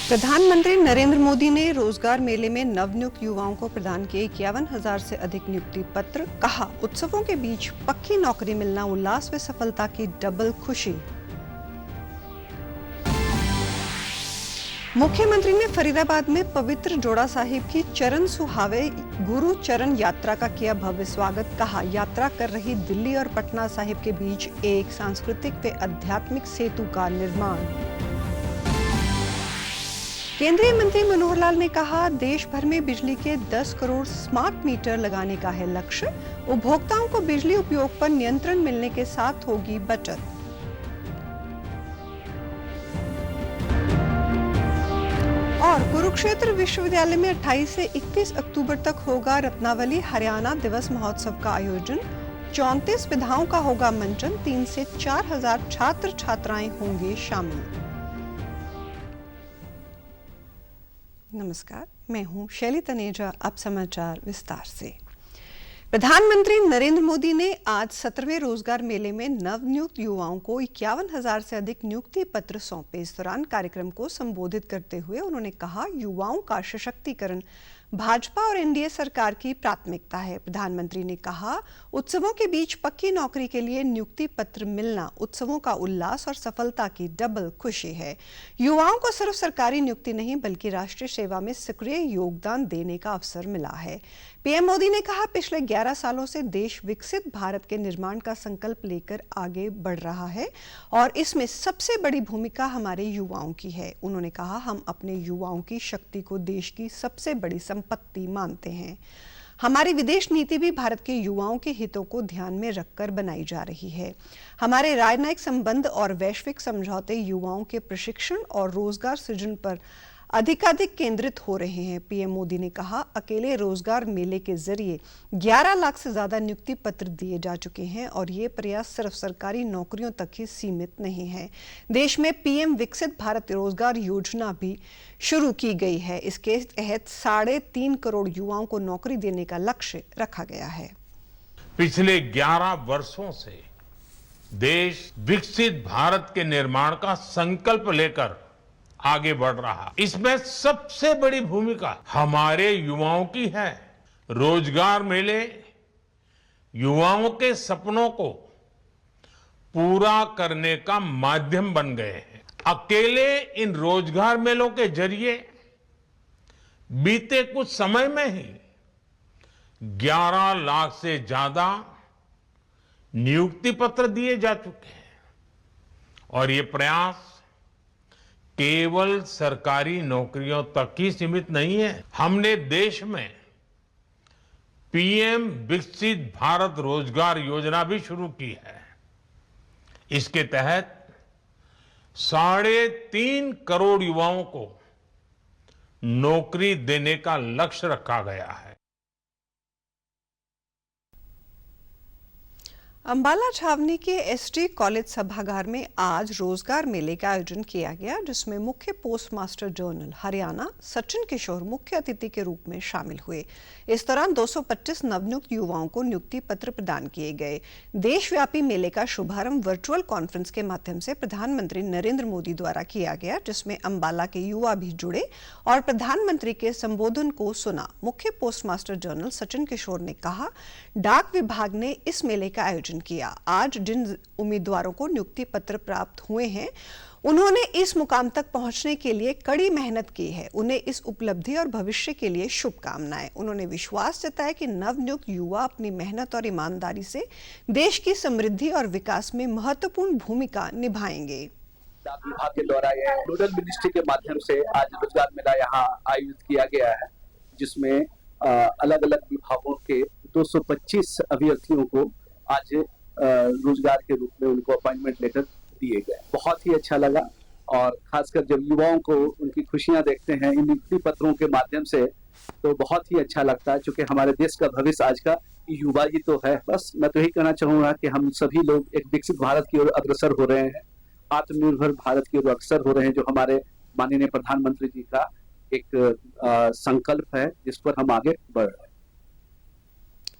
प्रधानमंत्री नरेंद्र मोदी ने रोजगार मेले में नवनियुक्त युवाओं को प्रदान किए 51,000 से अधिक नियुक्ति पत्र। कहा, उत्सवों के बीच पक्की नौकरी मिलना उल्लास व सफलता की डबल खुशी। मुख्यमंत्री ने फरीदाबाद में पवित्र जोड़ा साहिब की चरण सुहावे गुरु चरण यात्रा का किया भव्य स्वागत। कहा, यात्रा कर रही दिल्ली और पटना साहिब के बीच एक सांस्कृतिक व आध्यात्मिक सेतु का निर्माण। केंद्रीय मंत्री मनोहर लाल ने कहा, देश भर में बिजली के 10 करोड़ स्मार्ट मीटर लगाने का है लक्ष्य। उपभोक्ताओं को बिजली उपयोग पर नियंत्रण मिलने के साथ होगी बचत। और कुरुक्षेत्र विश्वविद्यालय में 28 से 31 अक्टूबर तक होगा रत्नावली हरियाणा दिवस महोत्सव का आयोजन। 34 विधाओं का होगा मंचन। 3 से 4 हजार छात्र छात्राएं होंगे शामिल। नमस्कार, मैं हूं शैली तनेजा। अब समाचार विस्तार से। प्रधानमंत्री नरेंद्र मोदी ने आज 17वें रोजगार मेले में नवनियुक्त युवाओं को 51,000 से अधिक नियुक्ति पत्र सौंपे। इस दौरान कार्यक्रम को संबोधित करते हुए उन्होंने कहा, युवाओं का सशक्तिकरण भाजपा और एनडीए सरकार की प्राथमिकता है। प्रधानमंत्री ने कहा, उत्सवों के बीच पक्की नौकरी के लिए नियुक्ति पत्र मिलना उत्सवों का उल्लास और सफलता की डबल खुशी है। युवाओं को सिर्फ सरकारी नियुक्ति नहीं बल्कि राष्ट्रीय सेवा में सक्रिय योगदान देने का अवसर मिला है। पीएम मोदी ने कहा, पिछले 11 सालों से देश विकसित भारत के निर्माण का संकल्प लेकर आगे बढ़ रहा है और इसमें सबसे बड़ी भूमिका हमारे युवाओं की है। उन्होंने कहा, हम अपने युवाओं की शक्ति को देश की सबसे बड़ी संपत्ति मानते हैं। हमारी विदेश नीति भी भारत के युवाओं के हितों को ध्यान में रखकर बनाई जा रही है। हमारे राजनयिक संबंध और वैश्विक समझौते युवाओं के प्रशिक्षण और रोजगार सृजन पर अधिकाधिक केंद्रित हो रहे हैं। पीएम मोदी ने कहा, अकेले रोजगार मेले के जरिए 11 लाख से ज्यादा नियुक्ति पत्र दिए जा चुके हैं और ये प्रयास सिर्फ सरकारी नौकरियों तक ही सीमित नहीं है। देश में पीएम विकसित भारत रोजगार योजना भी शुरू की गई है। इसके तहत 3.5 करोड़ युवाओं को नौकरी देने का लक्ष्य रखा गया है। पिछले 11 वर्षों से देश विकसित भारत के निर्माण का संकल्प लेकर आगे बढ़ रहा। इसमें सबसे बड़ी भूमिका हमारे युवाओं की है। रोजगार मेले युवाओं के सपनों को पूरा करने का माध्यम बन गए हैं। अकेले इन रोजगार मेलों के जरिए बीते कुछ समय में ही 11 लाख से ज्यादा नियुक्ति पत्र दिए जा चुके हैं और ये प्रयास केवल सरकारी नौकरियों तक ही सीमित नहीं है। हमने देश में पीएम विकसित भारत रोजगार योजना भी शुरू की है। इसके तहत 3.5 करोड़ युवाओं को नौकरी देने का लक्ष्य रखा गया है। अंबाला छावनी के एसटी कॉलेज सभागार में आज रोजगार मेले का आयोजन किया गया, जिसमें मुख्य पोस्टमास्टर जनरल हरियाणा सचिन किशोर मुख्य अतिथि के रूप में शामिल हुए। इस दौरान 225 नवनियुक्त युवाओं को नियुक्ति पत्र प्रदान किए गए। देशव्यापी मेले का शुभारंभ वर्चुअल कॉन्फ्रेंस के माध्यम से प्रधानमंत्री नरेंद्र मोदी द्वारा किया गया, जिसमें अंबाला के युवा भी जुड़े और प्रधानमंत्री के संबोधन को सुना। मुख्य पोस्टमास्टर जनरल सचिन किशोर ने कहा, डाक विभाग ने इस मेले का आयोजन किया। आज जिन उम्मीदवारों को नियुक्ति पत्र प्राप्त हुए हैं, उन्होंने इस मुकाम तक पहुंचने के लिए कड़ी मेहनत की है। उन्हें इस उपलब्धि और भविष्य के लिए शुभकामनाएं। उन्होंने विश्वास जताया कि नवनियुक्त युवा अपनी मेहनत और ईमानदारी से देश की समृद्धि और विकास में महत्वपूर्ण भूमिका निभाएंगे। डाक विभाग के द्वारा यह नोडल मिनिस्ट्री के माध्यम से आज रोजगार मेला यहाँ आयोजित किया गया है, जिसमें अलग अलग विभागों के 225 अभ्यर्थियों को आज रोजगार के रूप में उनको अपॉइंटमेंट लेटर दिए गए। बहुत ही अच्छा लगा और खासकर जब युवाओं को उनकी खुशियां देखते हैं इन नियुक्ति पत्रों के माध्यम से, तो बहुत ही अच्छा लगता है, क्योंकि हमारे देश का भविष्य आज का युवा ही तो है। बस मैं तो यही कहना चाहूंगा कि हम सभी लोग एक विकसित भारत की ओर अग्रसर हो रहे हैं आत्मनिर्भर भारत की ओर अग्रसर हो रहे हैं, जो हमारे माननीय प्रधानमंत्री जी का एक संकल्प है, जिस पर हम आगे बढ़ रहे हैं।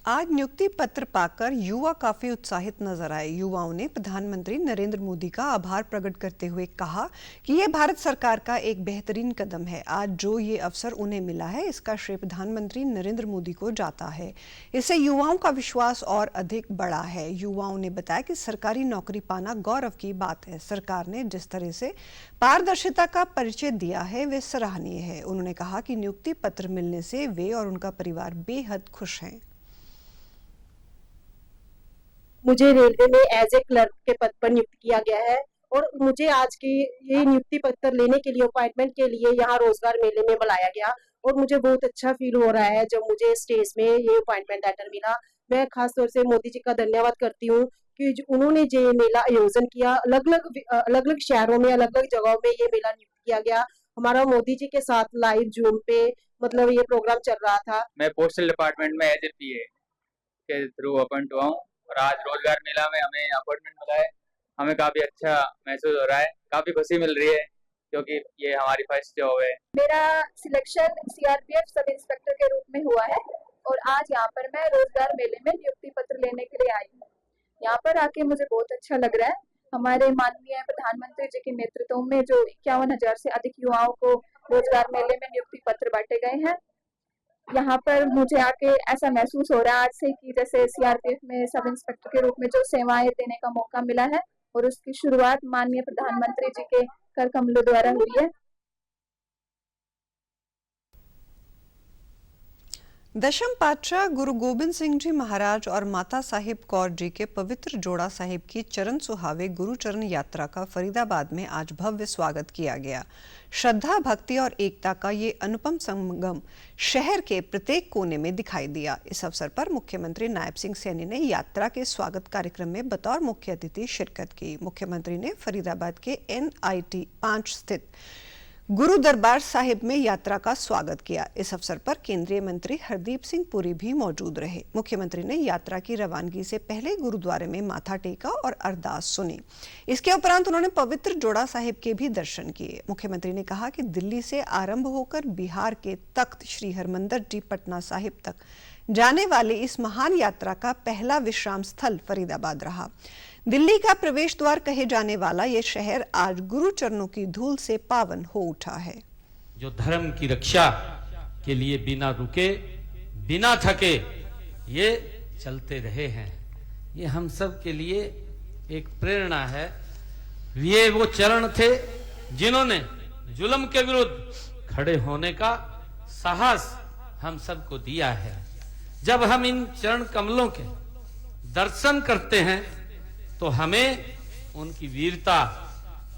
आज नियुक्ति पत्र पाकर युवा काफी उत्साहित नजर आए। युवाओं ने प्रधानमंत्री नरेंद्र मोदी का आभार प्रकट करते हुए कहा कि यह भारत सरकार का एक बेहतरीन कदम है। आज जो ये अवसर उन्हें मिला है, इसका श्रेय प्रधानमंत्री नरेंद्र मोदी को जाता है। इससे युवाओं का विश्वास और अधिक बढ़ा है। युवाओं ने बताया कि सरकारी नौकरी पाना गौरव की बात है। सरकार ने जिस तरह से पारदर्शिता का परिचय दिया है, वे सराहनीय है। उन्होंने कहा कि नियुक्ति पत्र मिलने से वे और उनका परिवार बेहद खुश हैं। मुझे रेलवे में एज ए क्लर्क के पद पर नियुक्त किया गया है और मुझे आज की ये नियुक्ति पत्र लेने के लिए, अपॉइंटमेंट के लिए यहाँ रोजगार मेले में बुलाया गया और मुझे बहुत अच्छा फील हो रहा है जब मुझे स्टेज में ये अपॉइंटमेंट लेटर मिला। मैं खास तौर से मोदी जी का धन्यवाद करती हूँ कि उन्होंने जो ये मेला आयोजन किया, अलग अलग शहरों में, अलग अलग जगहों में ये मेला नियुक्त किया गया। हमारा मोदी जी के साथ लाइव जूम पे मतलब ये प्रोग्राम चल रहा था। मैं पोस्टल डिपार्टमेंट में एज ए पीए के थ्रू अपॉइंट हुआ हूँ और आज रोजगार मेला में हमें अपॉइंटमेंट मिला है। हमें काफी अच्छा महसूस हो रहा है, काफी खुशी मिल रही है क्योंकि ये हमारी फर्स्ट जॉब है। मेरा सिलेक्शन सीआरपीएफ सब इंस्पेक्टर के रूप में हुआ है और आज यहाँ पर मैं रोजगार मेले में नियुक्ति पत्र लेने के लिए आई हूँ। यहाँ पर आके मुझे बहुत अच्छा लग रहा है। हमारे माननीय प्रधानमंत्री जी के नेतृत्व में जो 51,000 से अधिक युवाओं को रोजगार मेले में नियुक्ति पत्र बांटे गए हैं, यहाँ पर मुझे आके ऐसा महसूस हो रहा है आज से कि जैसे सीआरपीएफ में सब इंस्पेक्टर के रूप में जो सेवाएं देने का मौका मिला है और उसकी शुरुआत माननीय प्रधानमंत्री जी के कर कमलों द्वारा हुई है। दशम पातशाह गुरु गोबिंद सिंह जी महाराज और माता साहिब कौर जी के पवित्र जोड़ा साहिब की चरण सुहावे गुरुचरण यात्रा का फरीदाबाद में आज भव्य स्वागत किया गया। श्रद्धा, भक्ति और एकता का ये अनुपम संगम शहर के प्रत्येक कोने में दिखाई दिया। इस अवसर पर मुख्यमंत्री नायब सिंह सैनी ने यात्रा के स्वागत कार्यक्रम में बतौर मुख्य अतिथि शिरकत की। मुख्यमंत्री ने फरीदाबाद के NIT 5 स्थित गुरु दरबार साहिब में यात्रा का स्वागत किया। इस अवसर पर केंद्रीय मंत्री हरदीप सिंह पुरी भी मौजूद रहे। मुख्यमंत्री ने यात्रा की रवानगी से पहले गुरुद्वारे में माथा टेका और अरदास सुनी। इसके उपरांत उन्होंने पवित्र जोड़ा साहिब के भी दर्शन किए। मुख्यमंत्री ने कहा कि दिल्ली से आरंभ होकर बिहार के तख्त श्री हरमंदिर जी पटना साहिब तक जाने वाली इस महान यात्रा का पहला विश्राम स्थल फरीदाबाद रहा। दिल्ली का प्रवेश द्वार कहे जाने वाला ये शहर आज गुरु चरणों की धूल से पावन हो उठा है। जो धर्म की रक्षा के लिए बिना रुके, बिना थके ये चलते रहे हैं, ये हम सब के लिए एक प्रेरणा है। ये वो चरण थे जिन्होंने जुल्म के विरुद्ध खड़े होने का साहस हम सबको दिया है। जब हम इन चरण कमलों के दर्शन करते हैं तो हमें उनकी वीरता,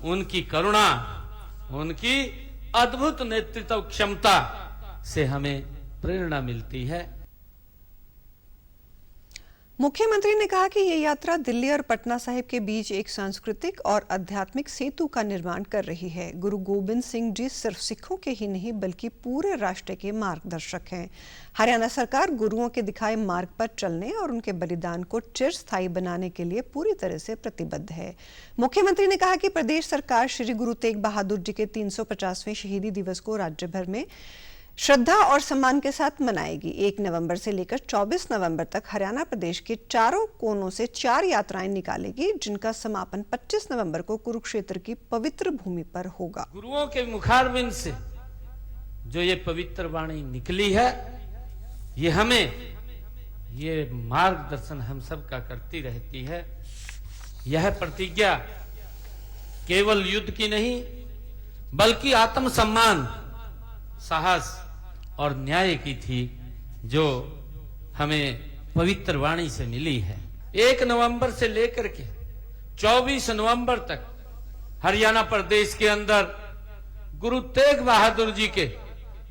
उनकी करुणा, उनकी अद्भुत नेतृत्व क्षमता से हमें प्रेरणा मिलती है। मुख्यमंत्री ने कहा कि ये यात्रा दिल्ली और पटना साहिब के बीच एक सांस्कृतिक और आध्यात्मिक सेतु का निर्माण कर रही है। गुरु गोबिंद सिंह जी सिर्फ सिखों के ही नहीं बल्कि पूरे राष्ट्र के मार्गदर्शक हैं। हरियाणा सरकार गुरुओं के दिखाए मार्ग पर चलने और उनके बलिदान को चिरस्थायी बनाने के लिए पूरी तरह से प्रतिबद्ध है। मुख्यमंत्री ने कहा कि प्रदेश सरकार श्री गुरु तेग बहादुर जी के 350वें शहीदी दिवस को राज्य भर में श्रद्धा और सम्मान के साथ मनाएगी। 1 नवंबर से लेकर 24 नवंबर तक हरियाणा प्रदेश के चारों कोनों से 4 यात्राएं निकालेगी, जिनका समापन 25 नवंबर को कुरुक्षेत्र की पवित्र भूमि पर होगा। गुरुओं के मुखारबिंद से जो ये पवित्र वाणी निकली है, ये हमें ये मार्गदर्शन हम सब का करती रहती है। यह प्रतिज्ञा केवल युद्ध की नहीं बल्कि आत्मसम्मान, साहस और न्याय की थी, जो हमें पवित्र वाणी से मिली है। 1 नवंबर से लेकर के 24 नवंबर तक हरियाणा प्रदेश के अंदर गुरु तेग बहादुर जी के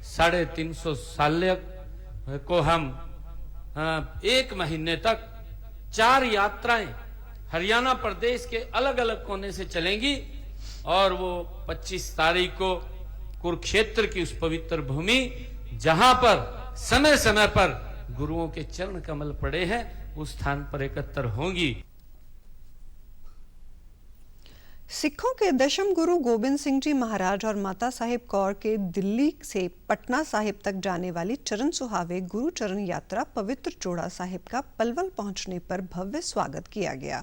350 साल को हम 1 महीने तक 4 यात्राएं हरियाणा प्रदेश के अलग अलग कोने से चलेंगी और वो 25 तारीख को कुरुक्षेत्र की उस पवित्र भूमि, जहां पर समय समय पर गुरुओं के चरण कमल पड़े हैं, उस स्थान पर एकत्र होंगी। सिखों के दशम गुरु गोबिंद सिंह जी महाराज और माता साहिब कौर के दिल्ली से पटना साहिब तक जाने वाली चरण सुहावे गुरु चरण यात्रा पवित्र जोड़ा साहिब का पलवल पहुंचने पर भव्य स्वागत किया गया।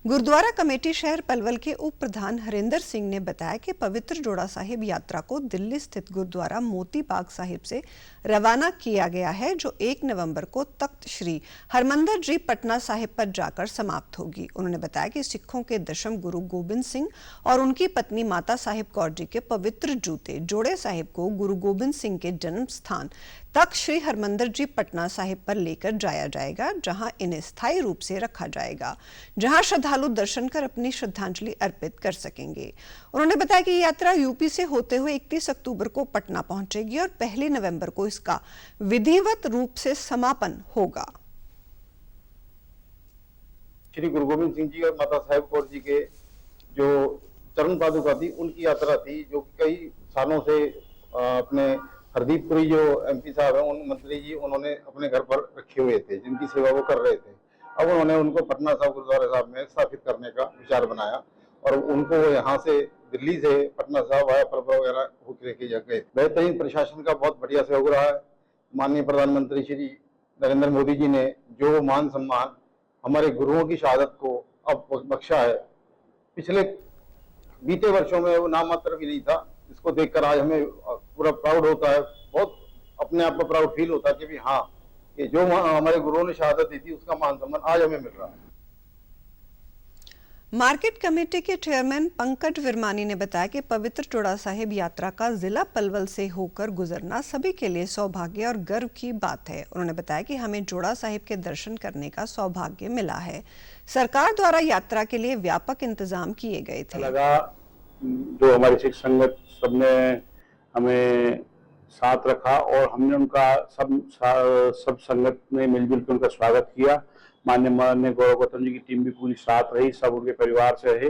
गुरुद्वारा कमेटी शहर पलवल के उप प्रधान हरिंदर सिंह ने बताया कि पवित्र जोड़ा साहिब यात्रा को दिल्ली स्थित गुरुद्वारा मोती बाग साहिब से रवाना किया गया है, जो 1 नवंबर को तख्त श्री हरमंदर जी पटना साहिब पर जाकर समाप्त होगी। उन्होंने बताया कि सिखों के दशम गुरु गोबिंद सिंह और उनकी पत्नी माता साहिब कौर जी के पवित्र जूते जोड़े साहिब को गुरु गोबिंद सिंह के जन्म स्थान तख्त श्री हरमंदर जी पटना साहिब पर लेकर जाया जाएगा, जहां इन्हें स्थायी रूप से रखा जाएगा, जहां श्रद्धालु दर्शन कर अपनी श्रद्धांजलि अर्पित कर सकेंगे। उन्होंने बताया कि यात्रा यूपी से होते हुए 31 अक्टूबर को पटना पहुंचेगी और 1 नवंबर को इसका विधिवत रूप से समापन होगा। श्री गुरु गोबिंद सिंह जी और माता साहिब कौर जी के जो चरण पादुका थी, उनकी यात्रा थी, जो कई सालों से अपने हरदीपपुरी जो एमपी साहब हैं, उन मंत्री जी, उन्होंने अपने घर पर रखे हुए थे, जिनकी सेवा वो कर रहे थे। अब उन्होंने उनको पटना साहिब गुरुद्वारा साहब में स्थापित करने का विचार बनाया और उनको यहाँ से दिल्ली से पटना साहिब आया परबर वगैरह होकर लेके जा गए। बेहतरीन प्रशासन का बहुत बढ़िया सहयोग रहा है। माननीय प्रधानमंत्री श्री नरेंद्र मोदी जी ने जो मान सम्मान हमारे गुरुओं की शहादत को अब बख्शा है, पिछले बीते वर्षों में वो नामात्र भी नहीं था। इसको देखकर आज हमें पूरा प्राउड होता है, बहुत अपने आप में प्राउड फील होता है कि भी हाँ, कि जो हमारे गुरुओं ने शहादत दी थी उसका मान सम्मान आज हमें मिल रहा है। मार्केट कमेटी के चेयरमैन पंकज विरमानी ने बताया कि पवित्र जोड़ा साहिब यात्रा का जिला पलवल से होकर गुजरना सभी के लिए सौभाग्य और गर्व की बात है। उन्होंने बताया कि हमें जोड़ा साहिब के दर्शन करने का सौभाग्य मिला है। सरकार द्वारा यात्रा के लिए व्यापक इंतजाम किए गए थे। लगा जो हमारी सिख संगत सबने हमें साथ रखा और हमने उनका सब संगत ने मिलजुल कर उनका स्वागत किया। माननीय गौरव गौतम जी की टीम भी पूरी साथ रही, सब उनके परिवार से रहे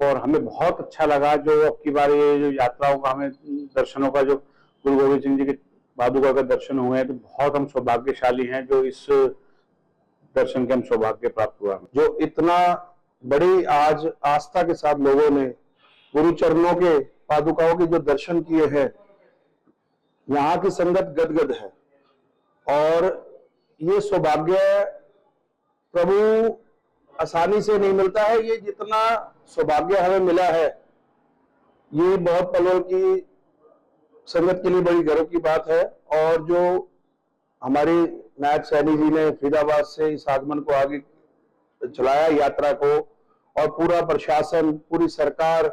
और हमें बहुत अच्छा लगा। जो अब की बार ये जो यात्राओं का हमें दर्शनों का जो गुरु गोबिंद सिंह जी के पादुका का दर्शन हुए हैं, तो बहुत हम सौभाग्यशाली हैं जो इस दर्शन के हम सौभाग्य प्राप्त हुआ। जो इतना बड़ी आज आस्था के साथ लोगों ने गुरु चरणों के पादुकाओं के जो दर्शन किए हैं, यहाँ की संगत गदगद है और ये सौभाग्य प्रभु आसानी से नहीं मिलता है। ये जितना सौभाग्य हमें मिला है, ये बहुत पलवल की संगत के लिए बड़ी गर्व की बात है। और जो हमारी नायक सैनी जी ने फरीदाबाद से इस आगमन को आगे चलाया यात्रा को, और पूरा प्रशासन, पूरी सरकार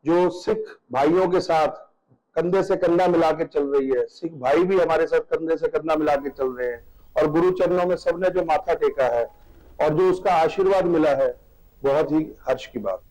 जो सिख भाइयों के साथ कंधे से कंधा मिला के चल रही है, सिख भाई भी हमारे साथ कंधे से कंधा मिला के चल रहे हैं और गुरु चरणों में सबने जो माथा टेका है और जो उसका आशीर्वाद मिला है, बहुत ही हर्ष की बात।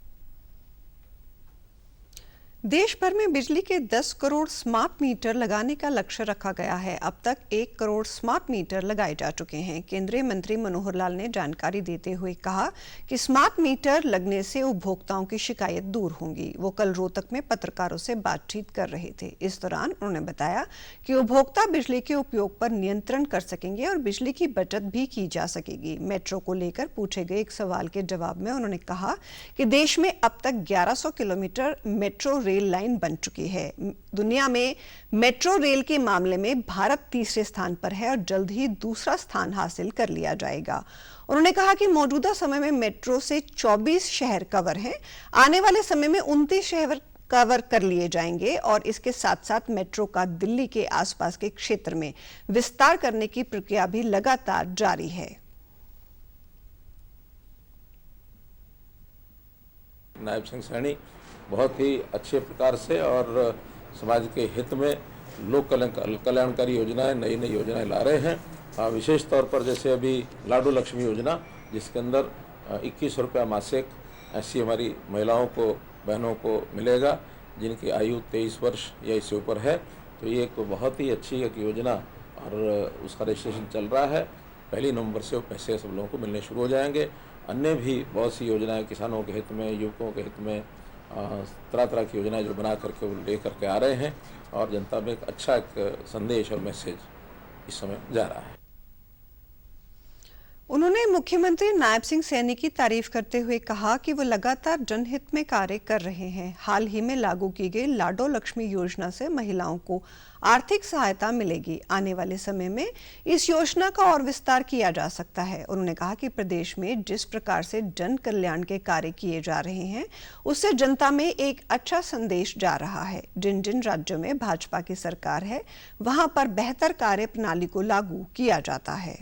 देश भर में बिजली के 10 करोड़ स्मार्ट मीटर लगाने का लक्ष्य रखा गया है। अब तक 1 करोड़ स्मार्ट मीटर लगाए जा चुके हैं। केंद्रीय मंत्री मनोहर लाल ने जानकारी देते हुए कहा कि स्मार्ट मीटर लगने से उपभोक्ताओं की शिकायत दूर होंगी। वो कल रोहतक में पत्रकारों से बातचीत कर रहे थे। इस दौरान उन्होंने बताया कि उपभोक्ता बिजली के उपयोग पर नियंत्रण कर सकेंगे और बिजली की बचत भी की जा सकेगी। मेट्रो को लेकर पूछे गए एक सवाल के जवाब में उन्होंने कहा कि देश में अब तक 1100 किलोमीटर मेट्रो रेल लाइन बन चुकी है। दुनिया में मेट्रो रेल के मामले में भारत तीसरे स्थान पर है और जल्द ही दूसरा स्थान हासिल कर लिया जाएगा। उन्होंने कहा कि मौजूदा समय में मेट्रो से 24 शहर कवर हैं। आने वाले समय में 29 शहर कवर कर लिए जाएंगे और इसके साथ साथ मेट्रो का दिल्ली के आसपास के क्षेत्र में विस्तार करने की प्रक्रिया भी लगातार जारी है। नायब सिंह सैनी बहुत ही अच्छे प्रकार से और समाज के हित में लोक कल्याणकारी योजनाएं, नई नई योजनाएं ला रहे हैं। विशेष तौर पर जैसे अभी लाडू लक्ष्मी योजना, जिसके अंदर 21 रुपया मासिक ऐसी हमारी महिलाओं को, बहनों को मिलेगा जिनकी आयु 23 वर्ष या इससे ऊपर है। तो ये एक बहुत ही अच्छी एक योजना और उसका रजिस्ट्रेशन चल रहा है। 1 नवंबर से वो पैसे सब लोगों को मिलने शुरू हो जाएंगे। अन्य भी बहुत सी योजनाएं किसानों के हित में, युवकों के हित में, तरह तरह की योजनाएं जो बना करके वो ले करके आ रहे हैं और जनता में एक अच्छा एक संदेश और मैसेज इस समय जा रहा है। उन्होंने मुख्यमंत्री नायब सिंह सैनी की तारीफ करते हुए कहा कि वो लगातार जनहित में कार्य कर रहे हैं। हाल ही में लागू की गई लाडो लक्ष्मी योजना से महिलाओं को आर्थिक सहायता मिलेगी। आने वाले समय में इस योजना का और विस्तार किया जा सकता है। उन्होंने कहा कि प्रदेश में जिस प्रकार से जन कल्याण के कार्य किए जा रहे हैं, उससे जनता में एक अच्छा संदेश जा रहा है। जिन जिन राज्यों में भाजपा की सरकार है, वहां पर बेहतर कार्य प्रणाली को लागू किया जाता है।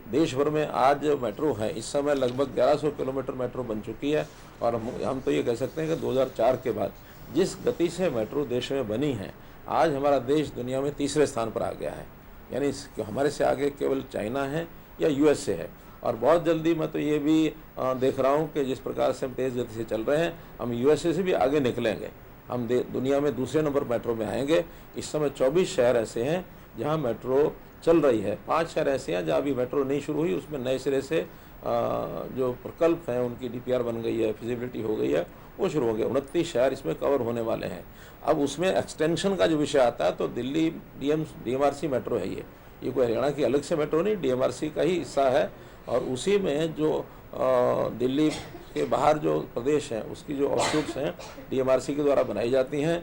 देश भर में आज मेट्रो है, इस समय लगभग 1100 किलोमीटर मेट्रो बन चुकी है और हम तो ये कह सकते हैं कि 2004 के बाद जिस गति से मेट्रो देश में बनी है, आज हमारा देश दुनिया में तीसरे स्थान पर आ गया है। यानी हमारे से आगे केवल चाइना है या यूएसए है। और बहुत जल्दी मैं तो ये भी देख रहा हूँ कि जिस प्रकार से हम तेज़ गति से चल रहे हैं, हम यूएसए से भी आगे निकलेंगे। हम दुनिया में दूसरे नंबर मेट्रो में आएंगे। इस समय 24 शहर ऐसे हैं जहाँ मेट्रो चल रही है। 5 शहर ऐसे हैं जहाँ अभी मेट्रो नहीं शुरू हुई, उसमें नए सिरे से जो प्रकल्प हैं उनकी डीपीआर बन गई है, फिजिबिलिटी हो गई है, वो शुरू हो गया। 29 शहर इसमें कवर होने वाले हैं। अब उसमें एक्सटेंशन का जो विषय आता है तो दिल्ली डीएमआरसी मेट्रो है। ये कोई हरियाणा की अलग से मेट्रो नहीं, डीएमआरसी का ही हिस्सा है। और उसी में जो दिल्ली के बाहर जो प्रदेश हैं उसकी जो ऑफशूट्स हैं डीएमआरसी के द्वारा बनाई जाती हैं।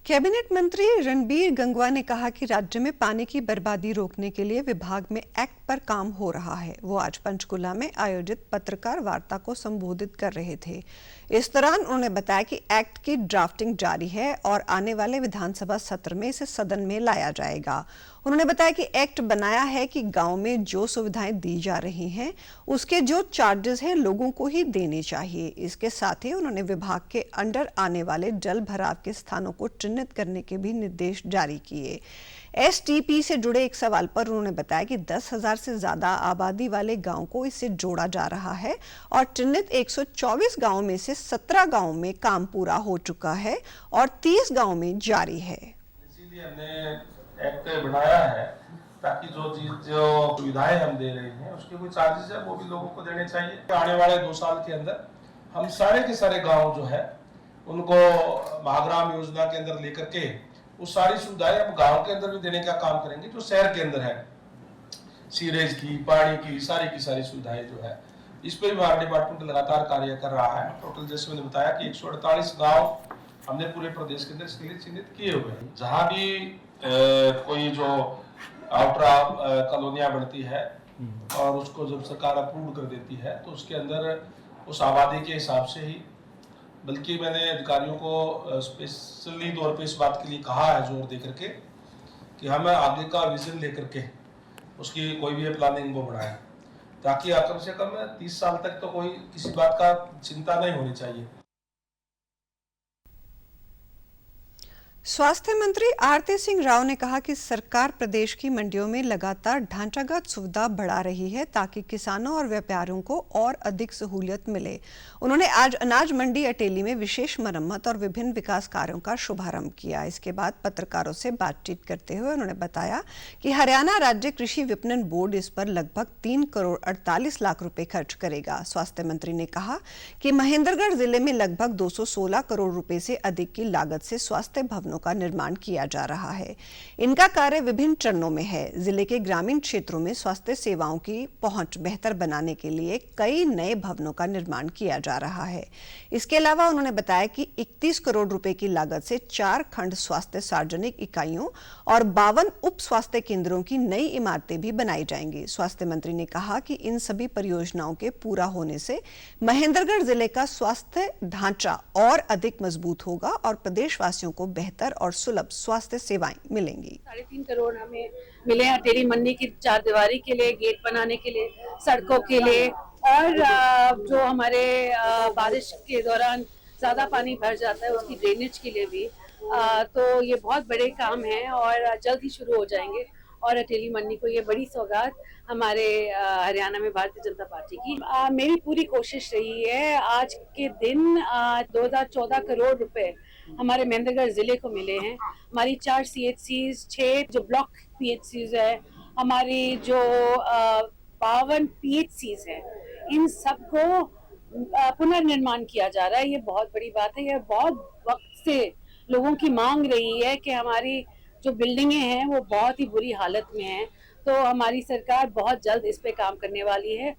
कैबिनेट मंत्री रणबीर गंगवा ने कहा कि राज्य में पानी की बर्बादी रोकने के लिए विभाग में एक्ट पर काम हो रहा है। वो आज पंचकुला में आयोजित पत्रकार वार्ता को संबोधित कर रहे थे। इस दौरान उन्होंने बताया कि एक्ट की ड्राफ्टिंग जारी है और आने वाले विधानसभा सत्र में इसे सदन में लाया जाएगा। उन्होंने बताया कि एक्ट बनाया है कि गांव में जो सुविधाएं दी जा रही हैं, उसके जो चार्जेस हैं लोगों को ही देने चाहिए। इसके साथ ही उन्होंने विभाग के अंडर आने वाले जल भराव के स्थानों को चिन्हित करने के भी निर्देश जारी किए। एसटीपी से जुड़े एक सवाल पर उन्होंने बताया कि 10,000 से ज्यादा आबादी वाले गांव को इससे जोड़ा जा रहा है और चिन्हित 124 गांवों में से 17 गांवों में काम पूरा हो चुका है और 30 गांवों में जारी है। इसीलिए हमने एक्ट बनाया है ताकि जो सुविधाएं हम दे रहे हैं उसके कोई चार्जेस है वो भी लोगों को देने चाहिए। आने वाले 2 साल के अंदर हम सारे के सारे गांव जो है उनको महाग्राम योजना के अंदर लेकर के वो सारी सुविधाएं अब गांव के अंदर भी देने का काम करेंगे जो शहर के अंदर है। सीवरेज की, पानी की सारी सुविधाएं जो है इस पर भी हमारा डिपार्टमेंट लगातार कार्य कर रहा है। टोटल जैसे मैंने बताया कि 148 गांव हमने पूरे प्रदेश के अंदर इसके लिए चिन्हित किए हुए हैं। जहां भी कोई जो आउटर कॉलोनियां बनती है और उसको जब सरकार अप्रूव कर देती है तो उसके अंदर उस आबादी के हिसाब से ही, बल्कि मैंने अधिकारियों को स्पेशली तौर पे इस बात के लिए कहा है जोर दे करके कि हमें आगे का विजन लेकर के उसकी कोई भी प्लानिंग वो बढ़ाए ताकि कम से कम 30 साल तक तो कोई किसी बात का चिंता नहीं होनी चाहिए। स्वास्थ्य मंत्री आरती सिंह राव ने कहा कि सरकार प्रदेश की मंडियों में लगातार ढांचागत सुविधा बढ़ा रही है ताकि किसानों और व्यापारियों को और अधिक सहूलियत मिले। उन्होंने आज अनाज मंडी अटेली में विशेष मरम्मत और विभिन्न विकास कार्यों का शुभारंभ किया। इसके बाद पत्रकारों से बातचीत करते हुए उन्होंने बताया कि हरियाणा राज्य कृषि विपणन बोर्ड इस पर लगभग 3 करोड़ 48 लाख रुपए खर्च करेगा। स्वास्थ्य मंत्री ने कहा कि महेंद्रगढ़ जिले में लगभग 216 करोड़ रुपए से अधिक की लागत से स्वास्थ्य भवन का निर्माण किया जा रहा है। इनका कार्य विभिन्न चरणों में है। जिले के ग्रामीण क्षेत्रों में स्वास्थ्य सेवाओं की पहुंच बेहतर बनाने के लिए कई नए भवनों का निर्माण किया जा रहा है। इसके अलावा उन्होंने बताया कि 31 करोड़ रुपए की लागत से 4 खंड स्वास्थ्य सार्वजनिक इकाइयों और 52 उप स्वास्थ्य केंद्रों की नई इमारतें भी बनाई जाएंगी। स्वास्थ्य मंत्री ने कहा कि इन सभी परियोजनाओं के पूरा होने से महेंद्रगढ़ जिले का स्वास्थ्य ढांचा और अधिक मजबूत होगा और प्रदेशवासियों को बेहतर और सुलभ स्वास्थ्य सेवाएं मिलेंगी। 3.5 करोड़ हमें मिले हैं अटेली मंडी की चारदीवारी के लिए, गेट बनाने के लिए, सड़कों के लिए और जो हमारे बारिश के दौरान ज्यादा पानी भर जाता है उसकी ड्रेनेज के लिए भी। तो ये बहुत बड़े काम हैं और जल्द ही शुरू हो जाएंगे और अटेली मंडी को ये बड़ी सौगात हमारे हरियाणा में भारतीय जनता पार्टी की। मेरी पूरी कोशिश रही है आज के दिन 2014 करोड़ रुपए हमारे महेंद्रगढ़ जिले को मिले हैं। हमारी 4 CHCs, 6 जो ब्लॉक PHCs है, हमारी जो 52 PHCs है, इन सबको पुनर्निर्माण किया जा रहा है। ये बहुत बड़ी बात है। ये बहुत वक्त से लोगों की मांग रही है कि हमारी जो बिल्डिंगें हैं वो बहुत ही बुरी हालत में हैं। तो हमारी सरकार बहुत जल्द इस पे काम करने वाली है।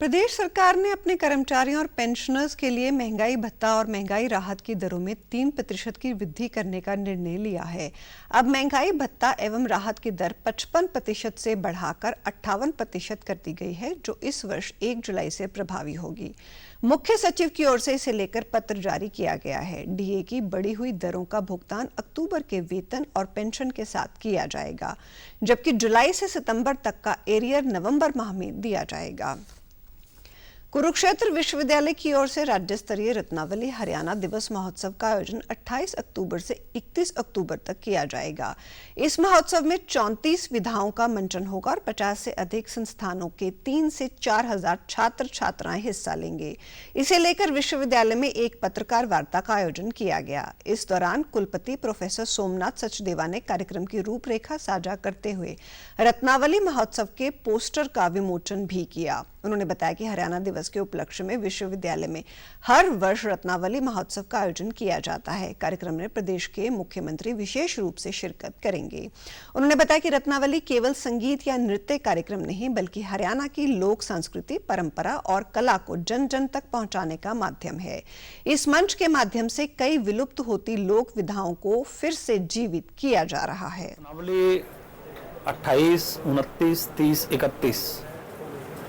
प्रदेश सरकार ने अपने कर्मचारियों और पेंशनर्स के लिए महंगाई भत्ता और महंगाई राहत की दरों में 3% की वृद्धि करने का निर्णय लिया है। अब महंगाई भत्ता एवं राहत की दर 55% से बढ़ाकर 58% कर दी गई है, जो इस वर्ष 1 जुलाई से प्रभावी होगी। मुख्य सचिव की ओर से इसे लेकर पत्र जारी किया गया है। डीए की बढ़ी हुई दरों का भुगतान अक्टूबर के वेतन और पेंशन के साथ किया जाएगा, जबकि जुलाई से सितंबर तक का एरियर नवंबर माह में दिया जाएगा। कुरुक्षेत्र विश्वविद्यालय की ओर से राज्य स्तरीय रत्नावली हरियाणा दिवस महोत्सव का आयोजन 28 अक्टूबर से 31 अक्टूबर तक किया जाएगा। इस महोत्सव में 34 विधाओं का मंचन होगा और 50 से अधिक संस्थानों के 3 से 4 हजार छात्र छात्राएं हिस्सा लेंगे। इसे लेकर विश्वविद्यालय में एक पत्रकार वार्ता का आयोजन किया गया। इस दौरान कुलपति प्रोफेसर सोमनाथ सचदेवा ने कार्यक्रम की रूपरेखा साझा करते हुए रत्नावली महोत्सव के पोस्टर का विमोचन भी किया। उन्होंने बताया कि हरियाणा दिवस के उपलक्ष्य में विश्वविद्यालय में हर वर्ष रत्नावली महोत्सव का आयोजन किया जाता है। कार्यक्रम में प्रदेश के मुख्यमंत्री विशेष रूप से शिरकत करेंगे। उन्होंने बताया कि रत्नावली केवल संगीत या नृत्य कार्यक्रम नहीं, बल्कि हरियाणा की लोक संस्कृति, परंपरा और कला को जन जन तक पहुंचाने का माध्यम है। इस मंच के माध्यम से कई विलुप्त होती लोक विधाओं को फिर से जीवित किया जा रहा है। रत्नावली 28, 29, 30, 31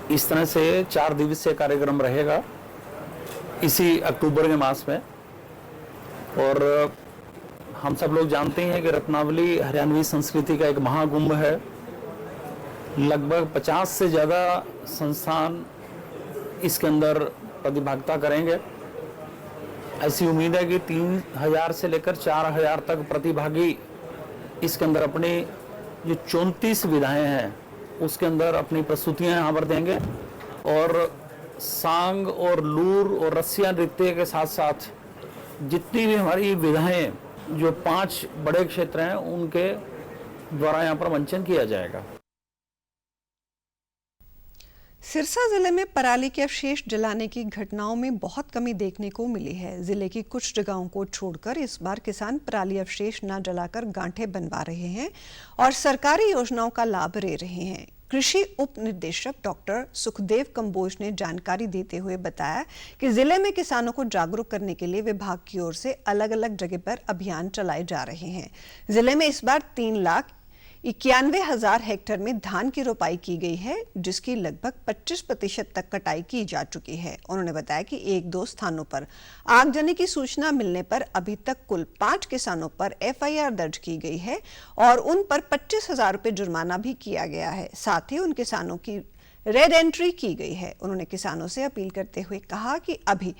इस तरह से 4 दिवसीय कार्यक्रम रहेगा इसी अक्टूबर के मास में। और हम सब लोग जानते हैं कि रत्नावली हरियाणवी संस्कृति का एक महाकुंभ है। लगभग 50 से ज़्यादा संस्थान इसके अंदर प्रतिभागिता करेंगे। ऐसी उम्मीद है कि 3000 से लेकर 4000 तक प्रतिभागी इसके अंदर अपनी जो 34 विधाएं हैं उसके अंदर अपनी प्रस्तुतियां यहाँ पर देंगे। और सांग और लूर और रसिया नृत्य के साथ साथ जितनी भी हमारी विधाएं जो 5 बड़े क्षेत्र हैं उनके द्वारा यहाँ पर मंचन किया जाएगा। सिरसा जिले में पराली के अवशेष जलाने की घटनाओं में बहुत कमी देखने को मिली है। जिले की कुछ जगहों को छोड़कर इस बार किसान पराली अवशेष न जलाकर गांठें बनवा रहे हैं और सरकारी योजनाओं का लाभ ले रहे हैं। कृषि उप निदेशक डॉक्टर सुखदेव कंबोज ने जानकारी देते हुए बताया कि जिले में किसानों को जागरूक करने के लिए विभाग की ओर से अलग अलग जगह पर अभियान चलाए जा रहे हैं। जिले में इस बार 3,91,000 हेक्टेयर में धान की रोपाई की गई है, जिसकी लगभग 25% तक कटाई की जा चुकी है। उन्होंने बताया कि 1-2 स्थानों पर आगजनी की सूचना मिलने पर अभी तक कुल 5 किसानों पर FIR दर्ज की गई है और उन पर 25,000 रुपये जुर्माना भी किया गया है। साथ ही उन किसानों की रेड एंट्री की गई है। उन्होंने किसानों से अपील करते हुए कहा कि अभी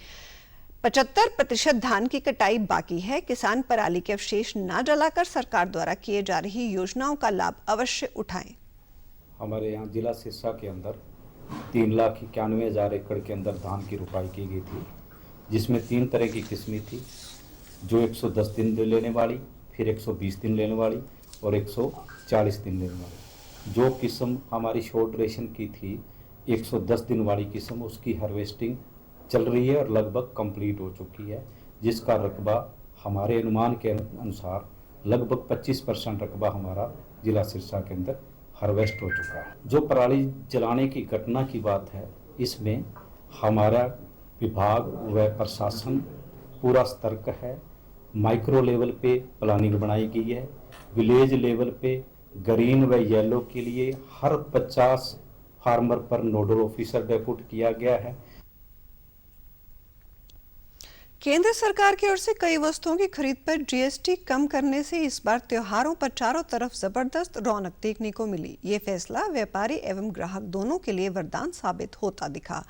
75% धान की कटाई बाकी है। किसान पराली के अवशेष न जलाकर सरकार द्वारा किए जा रही योजनाओं का लाभ अवश्य उठाएं। हमारे यहाँ जिला सिरसा के अंदर 3,91,000 एकड़ के अंदर धान की रोपाई की गई थी, जिसमें 3 तरह की किस्में थी, जो 110 दिन लेने वाली, फिर 120 दिन लेने वाली और 140 दिन लेने वाली। जो किस्म हमारी शॉर्ट ड्यूरेशन की थी 110 दिन वाली किस्म, उसकी हार्वेस्टिंग चल रही है और लगभग कंप्लीट हो चुकी है, जिसका रकबा हमारे अनुमान के अनुसार लगभग 25% रकबा हमारा जिला सिरसा के अंदर हार्वेस्ट हो चुका है। जो पराली जलाने की घटना की बात है, इसमें हमारा विभाग व प्रशासन पूरा सतर्क है। माइक्रो लेवल पे प्लानिंग बनाई गई है। विलेज लेवल पे ग्रीन व येलो के लिए हर 50 फार्मर पर नोडल ऑफिसर डेप्यूट किया गया है। केंद्र सरकार की ओर से कई वस्तुओं की खरीद पर GST कम करने से इस बार त्योहारों पर चारों तरफ जबरदस्त रौनक देखने को मिली। ये फैसला व्यापारी एवं ग्राहक दोनों के लिए वरदान साबित होता दिखा।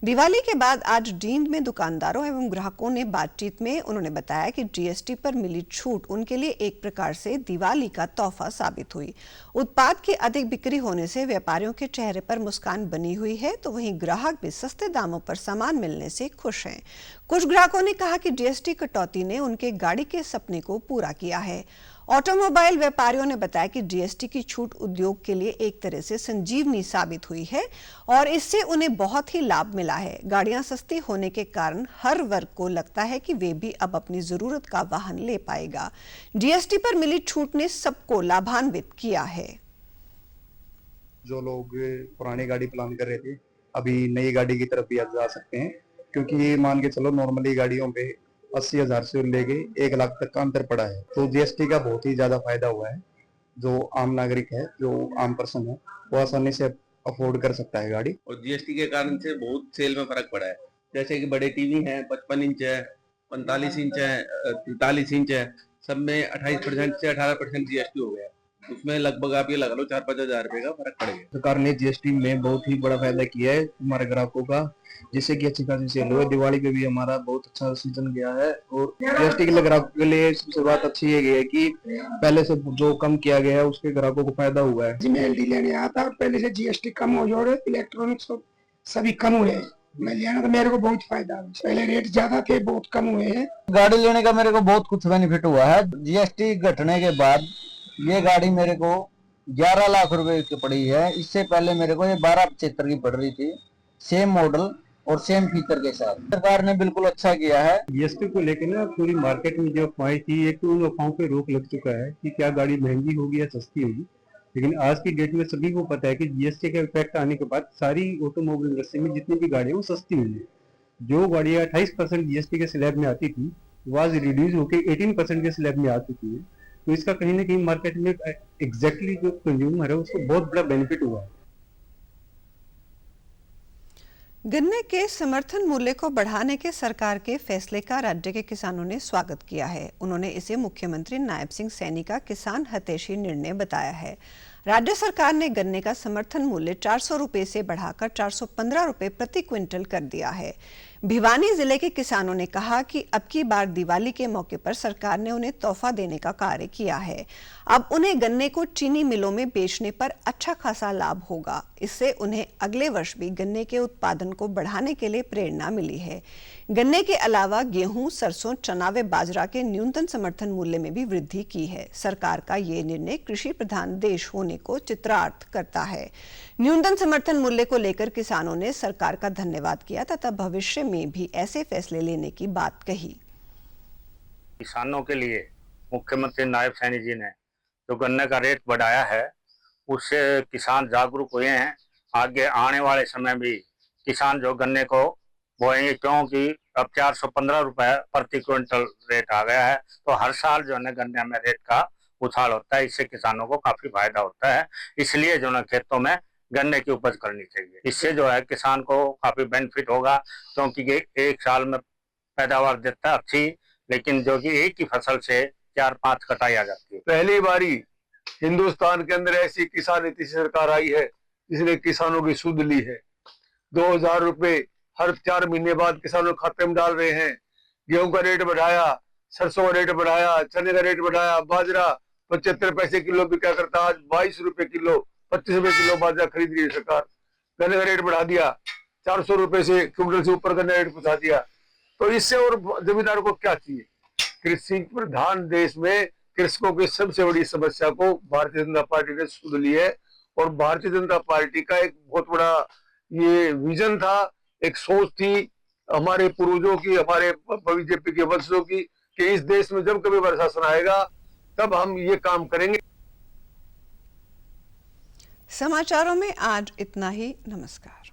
दिवाली के बाद आज जींद में दुकानदारों एवं ग्राहकों ने बातचीत में उन्होंने बताया कि GST पर मिली छूट उनके लिए एक प्रकार से दिवाली का तोहफा साबित हुई। उत्पाद की अधिक बिक्री होने से व्यापारियों के चेहरे पर मुस्कान बनी हुई है, तो वहीं ग्राहक भी सस्ते दामों पर सामान मिलने से खुश हैं। कुछ ग्राहकों ने कहा कि GST कटौती ने उनके गाड़ी के सपने को पूरा किया है ऑटोमोबाइल व्यापारियों ने बताया कि जीएसटी की छूट उद्योग के लिए एक तरह से संजीवनी साबित हुई है और इससे उन्हें बहुत ही लाभ मिला है। गाड़ियां सस्ती होने के कारण हर वर्ग को लगता है कि वे भी अब अपनी जरूरत का वाहन ले पाएगा। जीएसटी पर मिली छूट ने सबको लाभान्वित किया है। जो लोग पुरानी गाड़ी प्लान कर रहे थे, अभी नई गाड़ी की तरफ भी जा सकते हैं, क्योंकि मान के चलो नॉर्मली गाड़ियों पे 80,000 से लेके 1 लाख तक का अंतर पड़ा है। तो जीएसटी का बहुत ही ज्यादा फायदा हुआ है। जो आम नागरिक है, जो आम पर्सन है, वो आसानी से अफोर्ड कर सकता है गाड़ी। और जीएसटी के कारण से बहुत सेल में फर्क पड़ा है। जैसे कि बड़े टीवी हैं, 55 इंच है, 45 इंच है, 43 इंच है, सब में 28% से 18% जीएसटी हो गया। उसमें लगभग आप ये लगा लो 4-5 हजार रुपए का फर्क पड़ गया। सरकार ने जीएसटी में बहुत ही बड़ा फायदा किया है हमारे ग्राहकों का, जिससे कि अच्छी खासी सेल हुई। दिवाली पे भी हमारा बहुत अच्छा सीजन गया है। और जीएसटी के लिए ग्राहकों के लिए सबसे बात अच्छी ये है कि पहले से जो कम किया गया है उसके ग्राहकों को फायदा हुआ है। मैं एलडी लेने आया था और पहले से जीएसटी कम हो जोड़े, इलेक्ट्रॉनिक्स सभी कम हुए हैं। मैं लेना तो मेरे को बहुत फायदा है। पहले रेट ज्यादा थे, बहुत कम हुए हैं। गाड़ी लेने का मेरे को बहुत कुछ बेनिफिट हुआ है। जीएसटी घटने के बाद ये गाड़ी मेरे को 11 लाख रुपए की पड़ी है। इससे पहले मेरे को ये 1275 की पड़ रही थी, सेम मॉडल और सेम फीचर के साथ। सरकार ने बिल्कुल अच्छा किया है। जीएसटी को लेकर ना पूरी मार्केट में जो अफवाहें थी, एक तो उन अफवाहों पे रोक लग चुका है कि क्या गाड़ी महंगी होगी या सस्ती होगी। लेकिन आज की डेट में सभी को पता है कि जीएसटी का इफेक्ट आने के बाद सारी ऑटोमोबाइल इंडस्ट्री में जितनी भी गाड़ियां वो सस्ती हुई है। जो गाड़ियां 28% जीएसटी के स्लैब में आती थी, वो आज रिड्यूस होकर 18% के स्लैब में आ चुकी है। तो इसका कहीं ना कहीं मार्केट में एग्जैक्टली जो कंज्यूमर है उसको बहुत बड़ा बेनिफिट हुआ है। गन्ने के समर्थन मूल्य को बढ़ाने के सरकार के फैसले का राज्य के किसानों ने स्वागत किया है। उन्होंने इसे मुख्यमंत्री नायब सिंह सैनी का किसान हितैषी निर्णय बताया है। राज्य सरकार ने गन्ने का समर्थन मूल्य 400 रुपए से बढ़ाकर 415 रुपए प्रति क्विंटल कर दिया है। भिवानी जिले के किसानों ने कहा कि अब की बार दिवाली के मौके पर सरकार ने उन्हें तोहफा देने का कार्य किया है। अब उन्हें गन्ने को चीनी मिलों में बेचने पर अच्छा खासा लाभ होगा। इससे उन्हें अगले वर्ष भी गन्ने के उत्पादन को बढ़ाने के लिए प्रेरणा मिली है। गन्ने के अलावा गेहूं, सरसों, चना व बाजरा के न्यूनतम समर्थन मूल्य में भी वृद्धि की है। सरकार का ये निर्णय कृषि प्रधान देश होने को चित्रार्थ करता है। न्यूनतम समर्थन मूल्य को लेकर किसानों ने सरकार का धन्यवाद किया तथा भविष्य में भी ऐसे फैसले लेने की बात कही। किसानों के लिए मुख्यमंत्री नायब सैनी जी ने जो गन्ने का रेट बढ़ाया है, उससे किसान जागरूक हुए हैं। आगे आने वाले समय भी किसान जो गन्ने को बोएंगे, क्योंकि अब 415 रुपए प्रति क्विंटल रेट आ गया है। तो हर साल जो है गन्ने में रेट का उछाल होता है, इससे किसानों को काफी फायदा होता है। इसलिए जो है खेतों में गन्ने की उपज करनी चाहिए। इससे जो है किसान को काफी बेनिफिट होगा, क्योंकि ये एक साल में पैदावार देता है अच्छी, लेकिन जो कि एक ही फसल से 4-5 कटाई आ जाती है। पहली बारी हिंदुस्तान के अंदर ऐसी किसान नीति सरकार आई है जिसने किसानों की सुध ली है। 2000 रुपए हर 4 महीने बाद किसानों के खाते में डाल रहे हैं। गेहूं का रेट बढ़ाया, सरसों का रेट बढ़ाया, चने का रेट बढ़ाया, बाजरा 75 पैसे किलो भी क्या करता, आज 22 रुपए किलो, 25 रुपए किलो बाजरा खरीद रही है सरकार। गन्ने का रेट बढ़ा दिया, 400 रुपए से क्विंटल से ऊपर गन्ने रेट पहुंचा दिया। तो इससे और जमींदारों को क्या चाहिए? कृषि प्रधान देश में कृषकों की सबसे बड़ी समस्या को भारतीय जनता पार्टी ने सुन ली है। और भारतीय जनता पार्टी का एक बहुत बड़ा ये विजन था, एक सोच थी हमारे पूर्वजों की, हमारे बीजेपी के वंशजों की, कि इस देश में जब कभी प्रशासन आएगा तब हम ये काम करेंगे। समाचारों में आज इतना ही। नमस्कार।